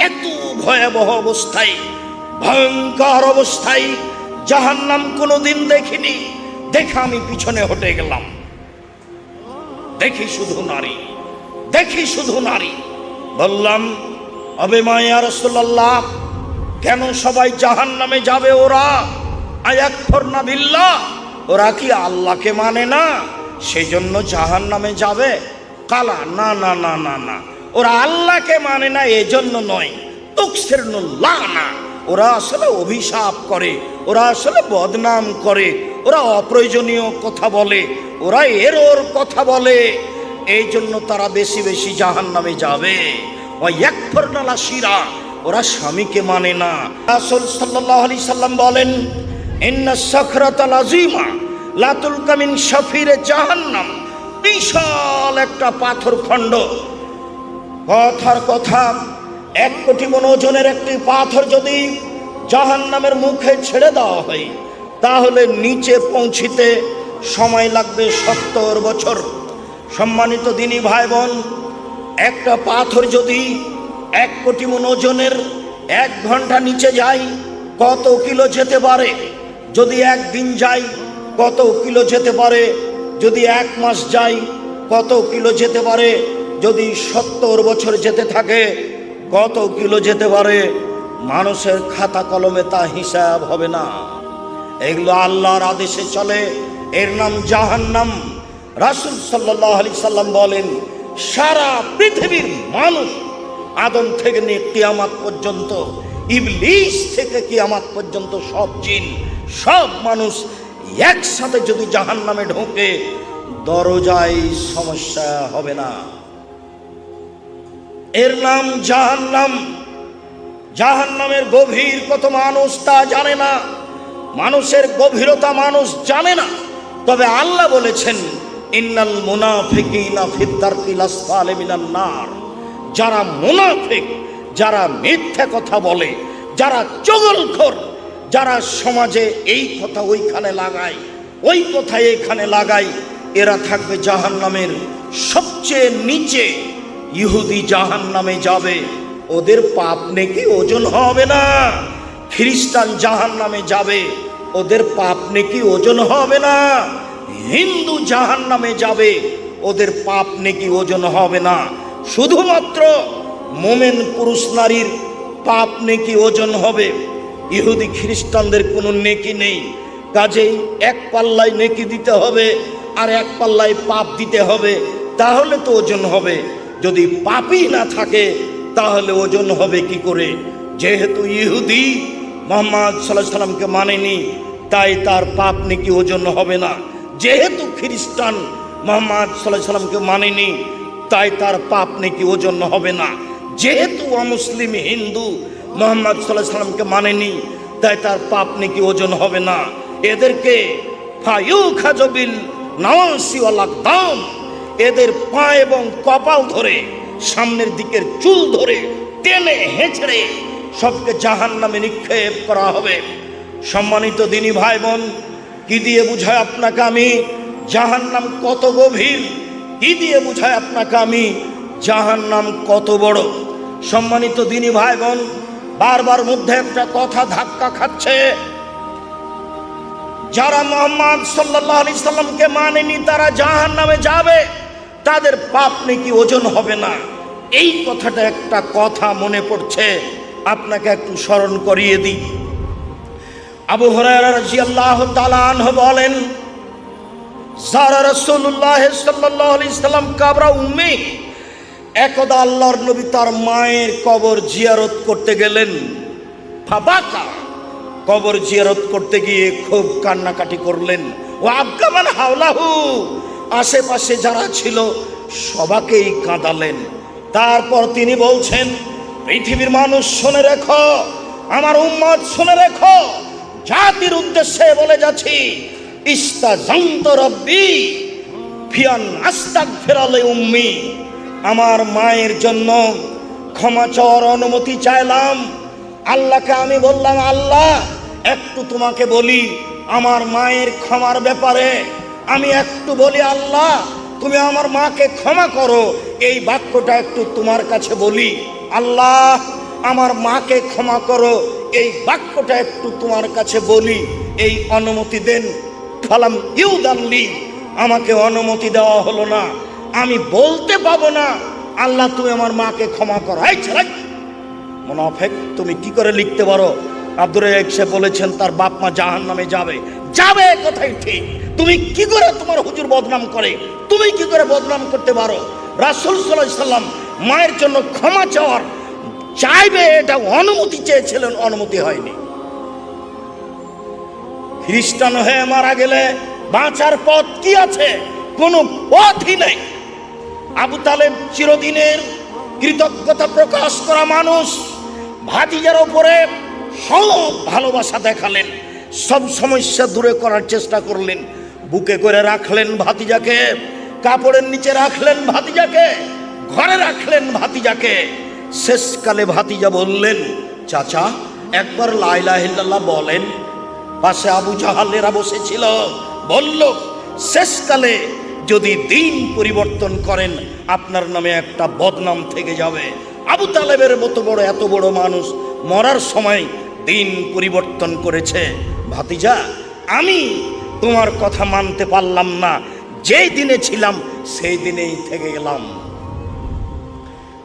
এত ভয়াবহ অবস্থায়, ভয়ঙ্কর অবস্থায় জাহান্নাম কোনোদিন দেখিনি। দেখে আমি পিছনে হটে গেলাম। দেখি শুধু নারী, দেখি শুধু নারী। বললাম, আবে মা ইয়া রাসূলুল্লাহ, কেন সবাই জাহান্নামে যাবে? ওরা আয়াকফুরনা বিল্লাহ, ওরা কি আল্লাহকে মানে না, সেই জন্য জাহান্নামে যাবে? কালা, না না না না না, ওরা আল্লাহকে মানে না এজন্য নয়, তুকসিরুল্লাহ না, ওরা আসলে অভিশাপ করে, ওরা আসলে বদনাম করে, ওরা অপ্রয়োজনীয় কথা বলে, ওরা এরর কথা বলে, এই জন্য তারা বেশি বেশি জাহান্নামে যাবে। ওয়ায়াকফুরনা লাশিরা, ওরা স্বামীকে মানে না। রাসূল সাল্লাল্লাহু আলাইহি সাল্লাম বলেন, ইন্না সাখরাতাল আযীমা লা তুলকা মিন শাফিরে জাহান্নাম, বিশাল একটা পাথর খণ্ড, কথার কথা 1 কোটি মণ ওজনের একটি পাথর যদি জাহান্নামের মুখে ছেড়ে দেওয়া হয়, তাহলে নিচে পৌঁছিতে সময় লাগবে 70 বছর। সম্মানিত দিনী ভাই বোন, একটা পাথর যদি 1 কোটি মণ ওজনের 1 ঘন্টা নিচে যায়, কত কিলো যেতে পারে? যদি 1 দিন যায়, কত কিলো যেতে পারে? যদি 1 মাস যায়, কত কিলো যেতে পারে? যদি 70 বছর যেতে থাকে, কত কিলো যেতে পারে? মানুষের খাতা কলমে তা হিসাব হবে না। এগুলো আল্লাহর আদেশে চলে, এর নাম জাহান্নাম। রাসূল সাল্লাল্লাহু আলাইহি সাল্লাম বলেন, সারা পৃথিবীর মানুষ, আদম থেকে নিয়ে কিয়ামত পর্যন্ত, ইবলিস থেকে কিয়ামত পর্যন্ত সব জিন, সব মানুষ একসাথে যদি জাহান্নামে ঢোকে, দরজায় সমস্যা হবে না। এর নাম জাহান্নাম। জাহান্নামের গভীর কত মানুষ তা জানে না, মানুষের গভীরতা মানুষ জানে না। তবে আল্লাহ বলেছেন, ইন্নাল মুনাফিকিনা ফিদ দারকিল আসফালি মিনান নার, যারা মুনাফিক, যারা মিথ্যা কথা বলে, যারা চগলখোর, যারা সমাজে এই কথা ওইখানে লাগায়, ওই কথা এখানে লাগায়, এরা থাকবে জাহান্নামের সবচেয়ে নিচে। ইহুদি জাহান্নামে যাবে, ওদের পাপ নেকি ওজন হবে না। খ্রিস্টান জাহান্নামে যাবে, ওদের পাপ নেকি ওজন হবে না। হিন্দু জাহান্নামে যাবে, ওদের পাপ নেকি ওজন হবে না। শুধুমাত্র মোমেন পুরুষ নারীর পাপ নেকি ওজন হবে। ইহুদি খ্রিস্টানদের কোনো নেকি নেই, কাজেই 1 পাল্লায় নেকি দিতে হবে আর 1 পাল্লায় পাপ দিতে হবে, তাহলে তো ওজন হবে। যদি পাপই না থাকে তাহলে ওজন হবে কি করে? যেহেতু ইহুদি মুহাম্মদ সাল্লাল্লাহু আলাইহি সাল্লামকে মানেনি, তাই তার পাপ নেকি ওজন হবে না। যেহেতু খ্রিস্টান মুহাম্মদ সাল্লাল্লাহু আলাইহি সাল্লামকে মানেনি, তাই তার পাপ নেকি ওজন হবে না। যেহেতু অমুসলিম হিন্দু মুহাম্মদ সাল্লাল্লাহু আলাইহি সাল্লামকে মানেনি, তাই তার পাপ নেকি ওজন হবে না। এদেরকে ফায়ুখাযু বিল নাওয়াসি ওয়াল আকদাম, এদের পা এবং কপাল ধরে, সামনের দিকের চুল ধরে টেনে হেঁচড়ে সবকে জাহান্নামে নিক্ষেপ করা হবে। সম্মানিত দিনী ভাই বোন, কি দিয়ে বুঝায় আপনাকে আমি জাহান্নাম কত গভীর? কি দিয়ে বুঝায় আপনাকে আমি জাহান্নাম কত বড়? সম্মানিত দিনী ভাই বোন, বারবার মধ্যে একটা কথা ধাক্কা খাচ্ছে, যারা মুহাম্মদ সাল্লাল্লাহু আলাইহি সাল্লামকে মানেনি তারা জাহান্নামে যাবে, তাদের পাপ নাকি ওজন হবে না। এই কথাটা একটা কথা মনে পড়ছে, আপনাকে একটু স্মরণ করিয়ে দিই। আবু হুরায়রা রাদিয়াল্লাহু তাআলা আনহু বলেন, যারা রাসূলুল্লাহ সাল্লাল্লাহু আলাইহি সাল্লাম কাবরা উম্মি, একদা আল্লাহর নবী তার মায়ের কবর জিয়ারত করতে গেলেন। ফাবাকা, কবর জিয়ারত করতে গিয়ে খুব কান্নাকাটি করলেন। ও আবকামান হাওলাহু, আশেপাশে যারা ছিল সবাকেই কাঁদালেন। তারপর তিনি বলছেন, পৃথিবীর মানুষ শুনে রেখো, আমার উম্মত শুনে রেখো, জাতির উদ্দেশ্যে বলে যাচ্ছি, ইস্তাজানতু রাব্বি ফিয়ান আস্তাগফিরা লি উম্মি, আমার মায়ের জন্য ক্ষমা চাওয়ার অনুমতি চাইলাম। আল্লাহকে আমি বললাম, আল্লাহ একটু তোমাকে বলি আমার মায়ের ক্ষমার ব্যাপারে, আমি একটু বলি, আল্লাহ তুমি আমার মাকে ক্ষমা করো, এই বাক্যটা একটু তোমার কাছে বলি। আল্লাহ আমার মাকে ক্ষমা করো, এই বাক্যটা একটু তোমার কাছে বলি, এই অনুমতি দেন। ফালাম ইউদাল্লি, আমাকে অনুমতি দেওয়া হলো না, আমি বলতে পাবো না আল্লাহ তুমি আমার মাকে ক্ষমা করো। এই ছেলে মুনাফিক, তুমি কি করে লিখতে পারো? আব্দুর রাজ্জাক সাহেব বলেছেন তার বাপ মা জাহান্নামে যাবে। যাবে কথাই ঠিক, তুমি কি করে তোমার হুজুর বদনাম করে, তুমি কি করে বদনাম করতে পারো? রাসূল সাল্লাল্লাহু আলাইহি সাল্লাম মায়ের জন্য ক্ষমা চাওয়ার চাইবে এটা অনুমতি চেয়েছিলেন, অনুমতি হয়নি। খ্রিস্টান হয়ে মারা গেলে বাঁচার পথ কি আছে? কোনো পথই নেই। আবু তালেব চিরদিনের কৃতজ্ঞতা প্রকাশ করা মানুষ, ভাতিজার ওপরে সব ভালোবাসা দেখালেন, সব সমস্যা দূরে করার চেষ্টা করলেন, বুকে করে রাখলেন ভাতিজাকে, কাপড়ের নিচে রাখলেন ভাতিজাকে, ঘরে রাখলেন ভাতিজাকে। শেষকালে ভাতিজা বললেন, চাচা একবার লা ইলাহা ইল্লাল্লাহ বলেন। পাশে আবু জাহালেরা বসেছিল, বলল শেষকালে যদি দিন পরিবর্তন করেন আপনার নামে একটা বদনাম থেকে যাবে। আবু তালেবের মতো বড় এত বড় মানুষ মরার সময় দিন পরিবর্তন করেছে। ভাতিজা আমি তোমার কথা মানতে পারলাম না, যেই দিনে ছিলাম সেই দিনেই থেকে গেলাম।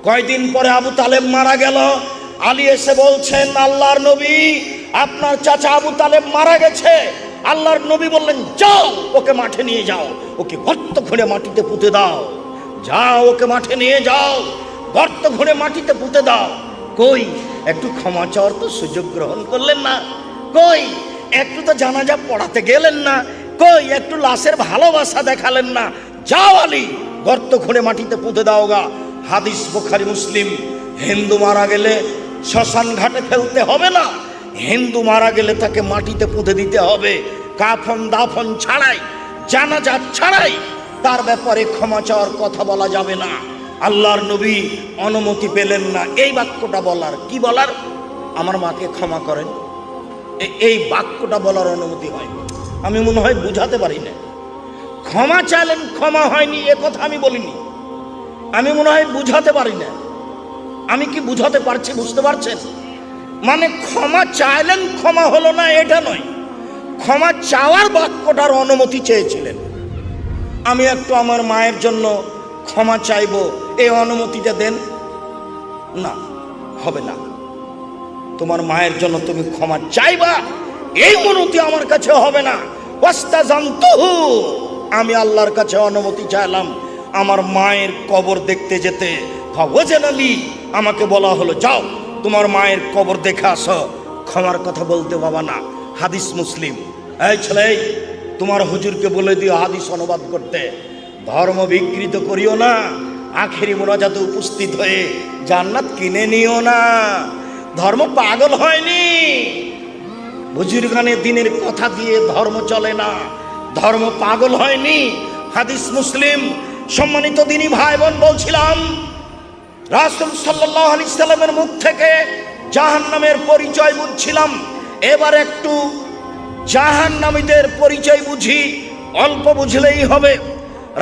কয়দিন পরে আবু তালেব মারা গেল। আলী এসে বলছেন, আল্লাহর নবী আপনার চাচা আবু তালেব মারা গেছে। আল্লাহর নবী বললেন, যাও ওকে মাঠে নিয়ে যাও, ওকে গর্ত খুঁড়ে মাটিতে পুঁতে দাও। যাও ওকে মাঠে নিয়ে যাও, গর্ত খুঁড়ে মাটিতে পুঁতে দাও। কই একটু ক্ষমা চাওয়ার তো সুযোগ গ্রহণ করলেন না? কই একটু তো জানাজা পড়াতে গেলেন না? কই একটু লাশের ভালোবাসা দেখালেন না? যাও আলী, গর্ত খুঁড়ে মাটিতে পুঁতে দাও গা। হাদিস বুখারী মুসলিম। হিন্দু মারা গেলে শ্মশান ঘাটে ফেলতে হবে না, হিন্দু মারা গেলে তাকে মাটিতে পুঁতে দিতে হবে, কাফন দাফন ছাড়াই, জানাজা ছাড়াই তার ব্যাপারে ক্ষমা চাওয়ার কথা বলা যাবে না। আল্লাহর নবী অনুমতি পেলেন না এই বাক্যটা বলার। কি বলার? আমার মাকে ক্ষমা করেন, এই বাক্যটা বলার অনুমতি হয়। আমি মনে হয় বুঝাতে পারি না। ক্ষমা চাইলেন, ক্ষমা হয়নি এ কথা আমি বলিনি। আমি মনে হয় বুঝাতে পারি না। আমি কি বুঝাতে পারছি? বুঝতে পারছেন? মানে ক্ষমা চাইলেন, ক্ষমা হলো না এটা নয়, ক্ষমা চাওয়ার বাক্যটার অনুমতি চেয়েছিলেন। আমি একটু আমার মায়ের জন্য ক্ষমা চাইব, এই অনুমতিটা দেন। না, হবে না। তোমার মায়ের জন্য তুমি ক্ষমা চাইবা এই অনুমতি আমার কাছে হবে না। ওয়াস্তাজানতুহু, আমি আল্লাহর কাছে অনুমতি চাইলাম আমার মায়ের কবর দেখতে যেতে। ফাওয়াজানালি, আমাকে বলা হলো যাও তোমার মায়ের কবর দেখে আসো। ক্ষমার কথা বলতে বাবা না। হাদিস মুসলিম। এই ছেলে, তোমার হুজুরকে বলে দিও হাদিস অনুবাদ করতে। ধর্ম বিকৃত করিও না, আখেরি মোনাজাতে উপস্থিত হয়ে জান্নাত কিনে নিও না। ধর্ম পাগল হয়নি, বুজুর্গানে দিনের কথা দিয়ে ধর্ম চলে না। ধর্ম পাগল হয়নি। হাদিস মুসলিম। সম্মানিত দিনী ভাই বোন, বলছিলাম রাসূল সাল্লাল্লাহু আলাইহি সাল্লামের মুখ থেকে জাহান্নামের পরিচয় বুঝছিলাম। এবার একটু জাহান্নামীদের পরিচয় বুঝি, অল্প বুঝলেই হবে।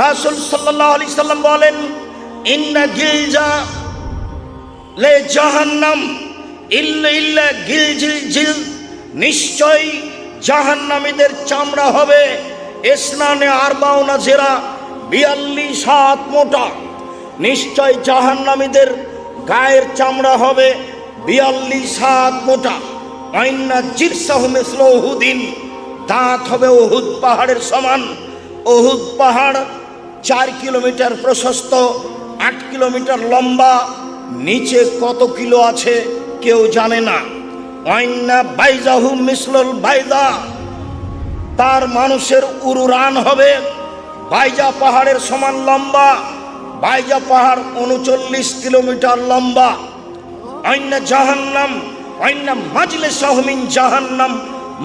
রাসূল সাল্লাল্লাহু আলাইহি সাল্লাম বলেন, ইন্না গিলজা লে জাহান্নাম ইল্লা গিলজিল, নিশ্চয় জাহান্নামীদের চামড়া হবে ইসনানে আরবাউনা জেরা, 42 হাত মোটা। নিশ্চয় জাহান্নামীদের গায়ের চামড়া হবে 42 হাত মোটা। আইন্না জিরসাহু মিসলু উহুদিন, দাঁত হবে উহুদ পাহাড়ের সমান। উহুদ পাহাড় 4 কিলোমিটার প্রশস্ত, 8 কিলোমিটার লম্বা। নিচে কত কিলো আছে কেউ জানে না। আইন্না বাইজাহু মিসলুল বাইজা, তার মানুষের উরুরান হবে বাইজা পাহাড়ের সমান লম্বা। বাইজা পাহাড় 39 কিলোমিটার লম্বা। আইন্না জাহান্নাম আইন্না মাজলিসাহু মিন জাহান্নাম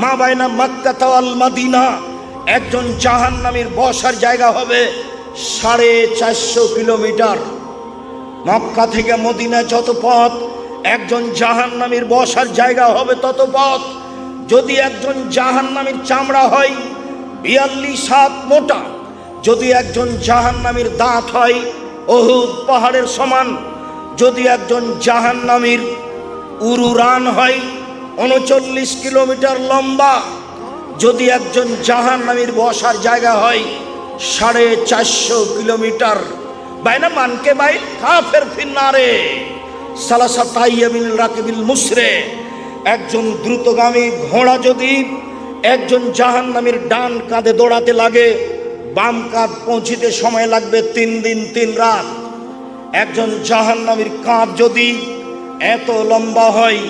মা বাইনা মক্কা ওয়াল মদিনা, একজন জাহান্নামীর বসার জায়গা হবে 450 কিলোমিটার। মক্কা থেকে মদিনা যত পথ, একজন জাহান্নামীর বসার জায়গা হবে তত পথ। যদি একজন জাহান্নামীর চামড়া হয় 42 হাত মোটা, যদি একজন জাহান্নামীর দাঁত হয় উহুদ পাহাড়ের সমান, যদি একজন জাহান্নামীর উড়ান হয় 39 কিলোমিটার লম্বা। যদি একজন জাহান্নামীর বসার জায়গা হয় 450 কিলোমিটার। বাইনা মানকে বাই কাফের ফিন্নারে সালাসাতাইয়ামিল রাকিবিল মুসরে। একজন দ্রুতগামী ঘোড়া যদি একজন জাহান্নামীর ডান কাঁধে দৌড়াতে লাগে, বাম কাঁধ পৌঁছিতে সময় লাগবে 3 দিন 3 রাত। একজন জাহান্নামীর কাঁধ যদি এত লম্বা হয়,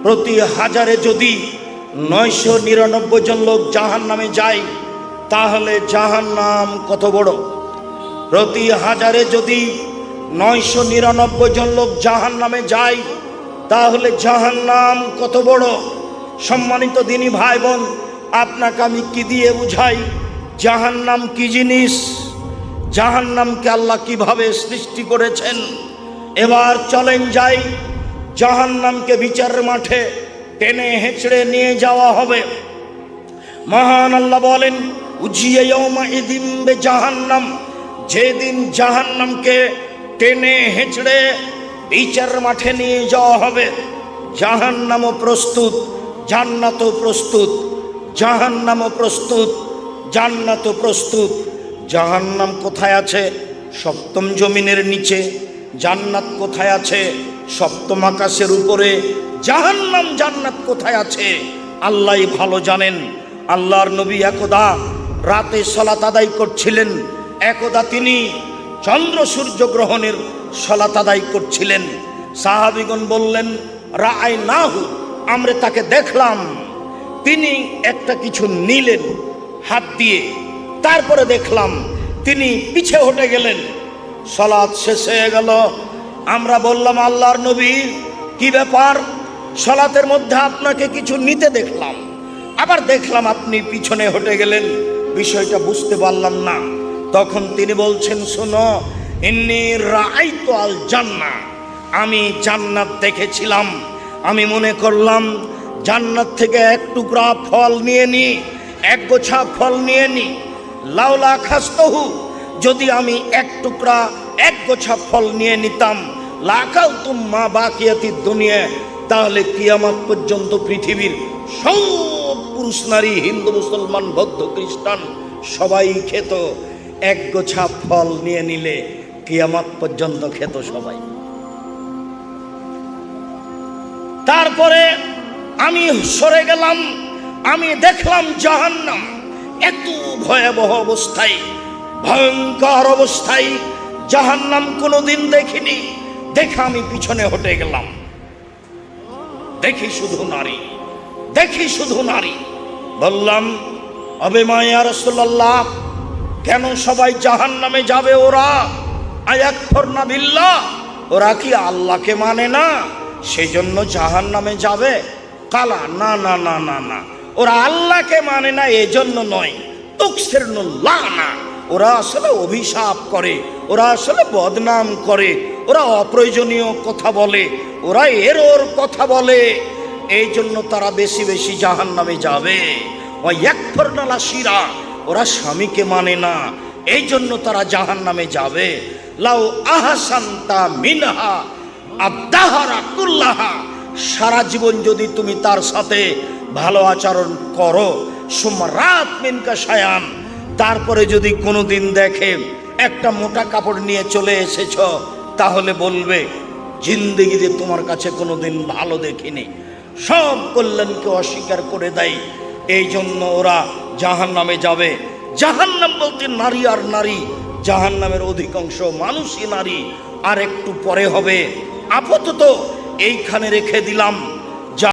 প্রতি হাজারে যদি 999 জন লোক জাহান্নামে যায়, তাহলে জাহান্নাম কত বড়? প্রতি হাজারে যদি 999 জন লোক জাহান্নামে যায়, তাহলে জাহান্নাম কত বড়? সম্মানিত দিনী ভাই বোন, আপনাকে আমি কি দিয়ে বুঝাই জাহান্নাম কি জিনিস, জাহান্নামকে আল্লাহ কিভাবে সৃষ্টি করেছেন। এবার চলেন যাই, জাহান্নামকে বিচারের মাঠে টেনে হেঁচড়ে নিয়ে যাওয়া হবে। মহান আল্লাহ বলেন, উজিয়া ইয়াউমা ইদিম বে জাহান্নাম, যেদিন জাহান্নামকে টেনে হেঁচড়ে বিচারের মাঠে নিয়ে যাওয়া হবে। জাহান্নামও প্রস্তুত, জান্নাতও প্রস্তুত। জাহান্নামও প্রস্তুত, জান্নাতও প্রস্তুত। জাহান্নাম কোথায় আছে? সপ্তম জমিনের নিচে। জান্নাত কোথায় আছে? সপ্তম আকাশের উপরে। জাহান্নাম জান্নাত কোথায় আছে আল্লাহই ভালো জানেন। আল্লাহর নবী একদা রাতে সালাত আদায় করছিলেন। একদা তিনি চন্দ্র সূর্য গ্রহণের সালাত আদায় করছিলেন। সাহাবীগণ বললেন, রাআইনাহু, আমরা তাকে দেখলাম। তিনি একটা কিছু নিলেন হাত দিয়ে, তারপরে দেখলাম তিনি পিছে হটে গেলেন। সালাত শেষ হয়ে গেল। আমরা বললাম, আল্লাহর নবী কি ব্যাপার? সালাতের মধ্যে আপনাকে কিছু নিতে দেখলাম, আবার দেখলাম আপনি পিছনে হটে গেলেন, বিষয়টা বুঝতে পারলাম না। তখন তিনি বলছেন, শোনো, ইন্নী রাআইতু আল জান্নাহ, আমি জান্নাত দেখেছিলাম। আমি মনে করলাম জান্নাত থেকে এক টুকরা ফল নিয়ে নি, এক গোছা ফল নিয়ে নি। লাউলা খাস্তহু, যদি আমি এক টুকরা এক গোছা ফল নিয়ে নিতাম, লাকালতুম মা বাকিয়াতিদ দুনিয়া, তাহলে কিয়ামত পর্যন্ত পৃথিবীর সব পুরুষ নারী, হিন্দু মুসলমান বৌদ্ধ খ্রিস্টান সবাই খেত। এক গোছা ফল নিয়ে নিলে কিয়ামত পর্যন্ত খেত সবাই। তারপরে আমি সরে গেলাম, আমি দেখলাম জাহান্নাম এত ভয়াবহ অবস্থায়, ভয়ঙ্কর অবস্থায়। জাহান্নাম কোনোদিন দেখিনি। দেখে আমি পিছনে হটে গেলাম। দেখি শুধু নারী, দেখি শুধু নারী। বললাম, আবে মা ইয়া রাসূলুল্লাহ, কেন সবাই জাহান্নামে যাবে? ওরা আয়াকফুরনা বিল্লাহ, ওরা কি আল্লাহকে মানে না, সেই জন্য জাহান্নামে যাবে? কালা, না না না না না, ওরা আল্লাহকে মানে না এজন্য নয়। তুকসিরুল্লাহ না, ওরা আসলে অভিশাপ করে, ওরা আসলে বদনাম করে, ওরা অপ্রয়োজনীয় কথা বলে, ওরা এরর কথা বলে, এই জন্য তারা বেশি বেশি জাহান্নামে যাবে। ওয়ায়াকফুরনা লাশিরা, ওরা স্বামীকে মানে না, এই জন্য তারা জাহান্নামে যাবে। লাউ আহসানতা মিনহা আদাহারা কুল্লাহা, সারা জীবন যদি তুমি তার সাথে ভালো আচরণ করো, সুমরাত মিনকা শায়ান, তারপরে যদি কোনোদিন দেখে একটা মোটা কাপড় নিয়ে চলে এসেছ, তাহলে বলবে জিন্দেগিতে তোমার কাছে কোনোদিন ভালো দেখিনি। সব কল্যাণকে অস্বীকার করে দেয়, এই জন্য ওরা জাহান্নামে যাবে। জাহান্নাম বলতে নারী আর নারী, জাহান্নামের অধিকাংশ মানুষই নারী। আর একটু পরে হবে, আপাতত এইখানে রেখে দিলাম।